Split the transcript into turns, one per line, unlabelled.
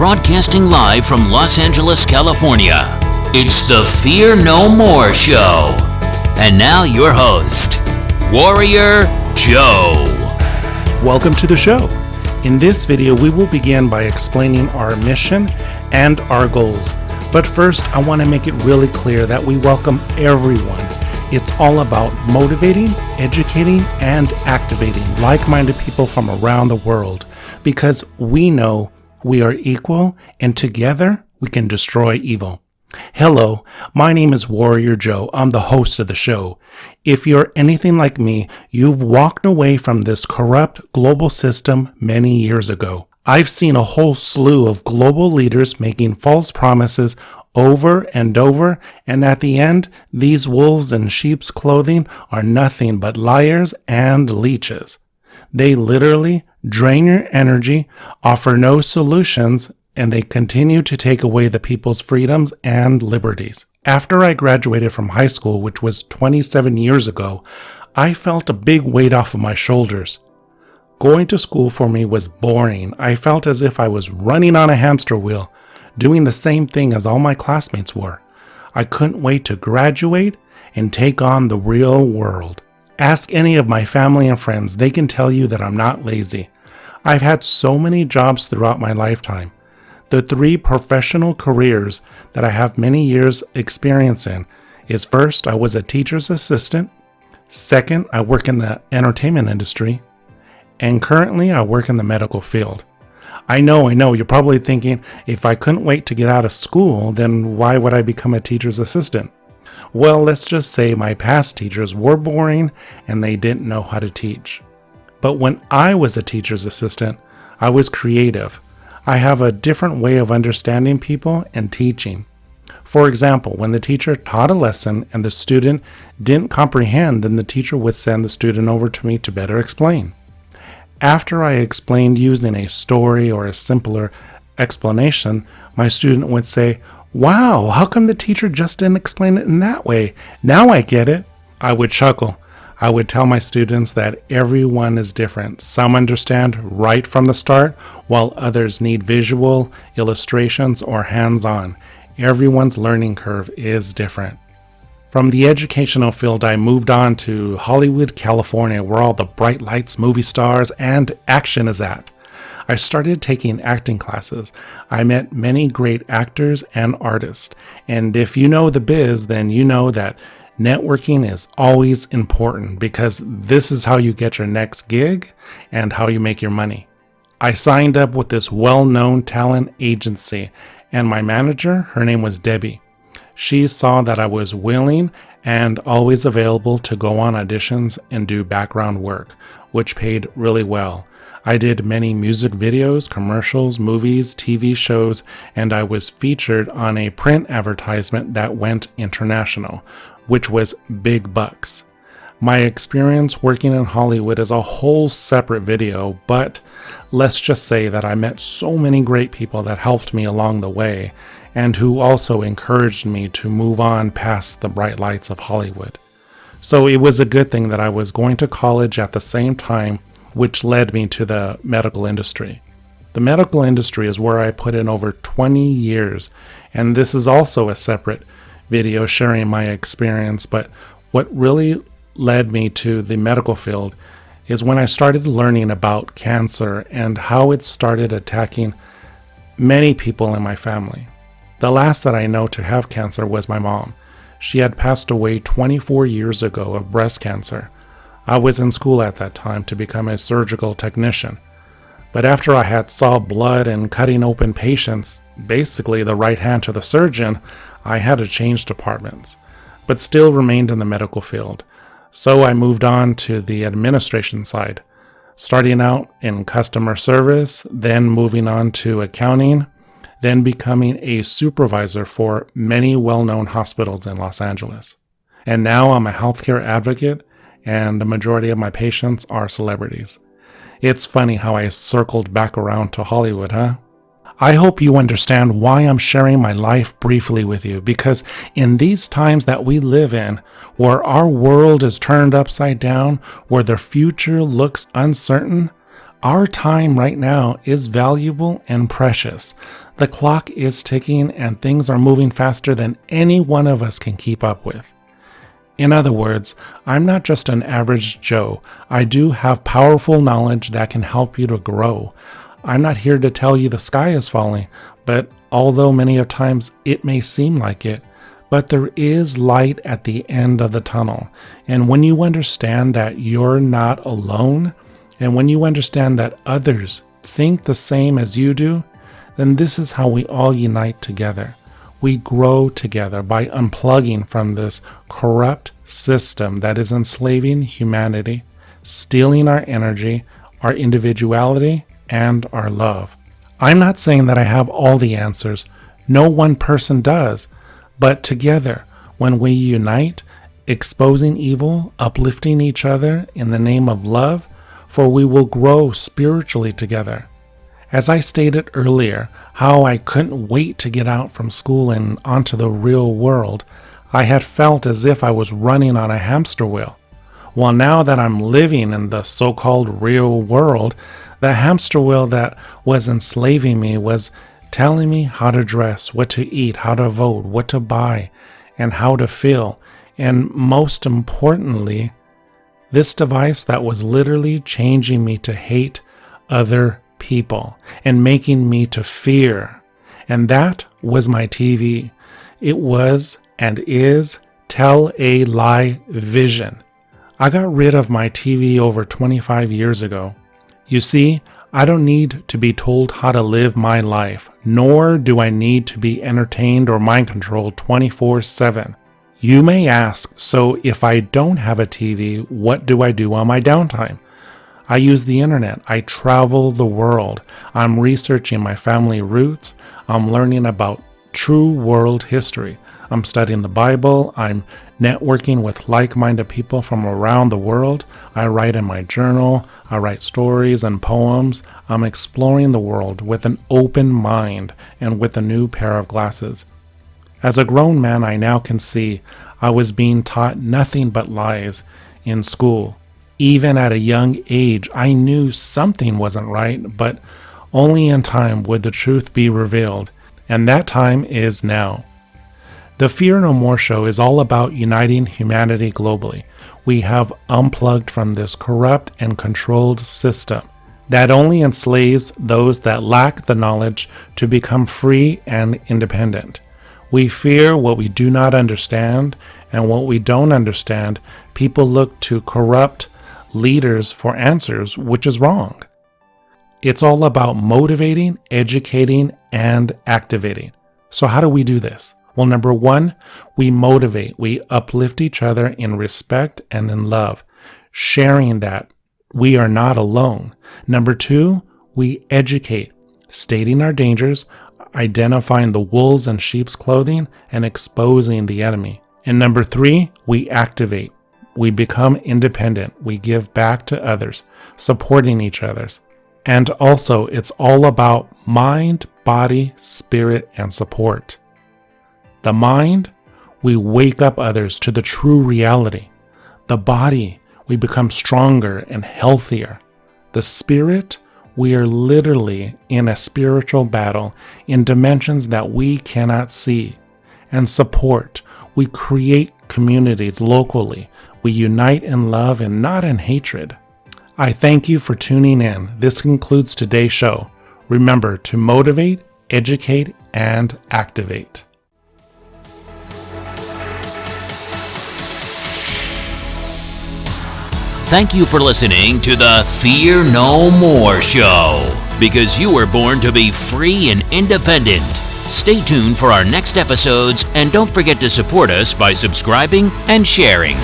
broadcasting live from Los Angeles, California. It's the Fear No More Show. And now your host, Warrior Joe.
Welcome to the show. In this video, we will begin by explaining our mission and our goals. But first, I want to make it really clear that we welcome everyone. It's all about motivating, educating, and activating like-minded people from around the world because we know we are equal and together we can destroy evil. Hello, my name is Warrior Joe. I'm the host of the show. If you're anything like me, you've walked away from this corrupt global system many years ago. I've seen a whole slew of global leaders making false promises over and over, and at the end, these wolves in sheep's clothing are nothing but liars and leeches. They literally drain your energy, offer no solutions, and they continue to take away the people's freedoms and liberties. After I graduated from high school, which was 27 years ago, I felt a big weight off of my shoulders. Going to school for me was boring. I felt as if I was running on a hamster wheel, doing the same thing as all my classmates were. I couldn't wait to graduate and take on the real world. Ask any of my family and friends, they can tell you that I'm not lazy. I've had so many jobs throughout my lifetime. The 3 professional careers that I have many years experience in is first, I was a teacher's assistant. Second, I work in the entertainment industry. And currently, I work in the medical field. I know, you're probably thinking, if I couldn't wait to get out of school, then why would I become a teacher's assistant? Well, let's just say my past teachers were boring and they didn't know how to teach. But when I was a teacher's assistant, I was creative. I have a different way of understanding people and teaching. For example, when the teacher taught a lesson and the student didn't comprehend, then the teacher would send the student over to me to better explain. After I explained using a story or a simpler explanation, my student would say, "Wow, how come the teacher just didn't explain it in that way? Now I get it." I would chuckle. I would tell my students that everyone is different. Some understand right from the start, while others need visual, illustrations, or hands-on. Everyone's learning curve is different. From the educational field, I moved on to Hollywood, California, where all the bright lights, movie stars, and action is at. I started taking acting classes. I met many great actors and artists. And if you know the biz, then you know that networking is always important because this is how you get your next gig and how you make your money. I signed up with this well-known talent agency, and my manager, her name was Debbie. She saw that I was willing and always available to go on auditions and do background work, which paid really well. I did many music videos, commercials, movies, TV shows, and I was featured on a print advertisement that went international, which was big bucks. My experience working in Hollywood is a whole separate video, but let's just say that I met so many great people that helped me along the way and who also encouraged me to move on past the bright lights of Hollywood. So it was a good thing that I was going to college at the same time, which led me to the medical industry. The medical industry is where I put in over 20 years, and this is also a separate video sharing my experience, but what really led me to the medical field is when I started learning about cancer and how it started attacking many people in my family. The last that I know to have cancer was my mom. She had passed away 24 years ago of breast cancer. I was in school at that time to become a surgical technician. But after I had saw blood and cutting open patients, basically the right hand to the surgeon, I had to change departments, but still remained in the medical field. So I moved on to the administration side, starting out in customer service, then moving on to accounting, then becoming a supervisor for many well-known hospitals in Los Angeles. And now I'm a healthcare advocate, and the majority of my patients are celebrities. It's funny how I circled back around to Hollywood, huh? I hope you understand why I'm sharing my life briefly with you, because in these times that we live in, where our world is turned upside down, where the future looks uncertain, Our time right now is valuable and precious. The clock is ticking and things are moving faster than any one of us can keep up with. In other words, I'm not just an average Joe. I do have powerful knowledge that can help you to grow. I'm not here to tell you the sky is falling, but although many of times it may seem like it, but there is light at the end of the tunnel. And when you understand that you're not alone, and when you understand that others think the same as you do, then this is how we all unite together. We grow together by unplugging from this corrupt system that is enslaving humanity, stealing our energy, our individuality, and our love. I'm not saying that I have all the answers. No one person does. But together, when we unite, exposing evil, uplifting each other in the name of love, for we will grow spiritually together. As I stated earlier, how I couldn't wait to get out from school and onto the real world, I had felt as if I was running on a hamster wheel. Well, now that I'm living in the so-called real world, the hamster wheel that was enslaving me was telling me how to dress, what to eat, how to vote, what to buy, and how to feel. And most importantly, this device that was literally changing me to hate other people and making me to fear. And that was my TV. It was and is Tell a Lie Vision. I got rid of my TV over 25 years ago. You see, I don't need to be told how to live my life, nor do I need to be entertained or mind controlled 24/7. You may ask, so if I don't have a TV, what do I do on my downtime? I use the internet. I travel the world. I'm researching my family roots. I'm learning about true world history. I'm studying the Bible. I'm networking with like-minded people from around the world. I write in my journal. I write stories and poems. I'm exploring the world with an open mind and with a new pair of glasses. As a grown man, I now can see I was being taught nothing but lies in school. Even at a young age, I knew something wasn't right, but only in time would the truth be revealed, and that time is now. The Fear No More show is all about uniting humanity globally. We have unplugged from this corrupt and controlled system that only enslaves those that lack the knowledge to become free and independent. We fear what we do not understand, and what we don't understand, people look to corrupt leaders for answers, which is wrong. It's all about motivating, educating, and activating. So how do we do this? Well, number one, we motivate. We uplift each other in respect and in love, sharing that we are not alone. Number two, we educate, stating our dangers, identifying the wolves in sheep's clothing, and exposing the enemy. And number three, we activate. We become independent. We give back to others, supporting each other. And also, it's all about mind, body, spirit, and support. The mind, we wake up others to the true reality. The body, we become stronger and healthier. The spirit, we are literally in a spiritual battle in dimensions that we cannot see. And support, we create communities locally. We unite in love and not in hatred. I thank you for tuning in. This concludes today's show. Remember to motivate, educate, and activate.
Thank you for listening to the Fear No More show, because you were born to be free and independent. Stay tuned for our next episodes, and don't forget to support us by subscribing and sharing.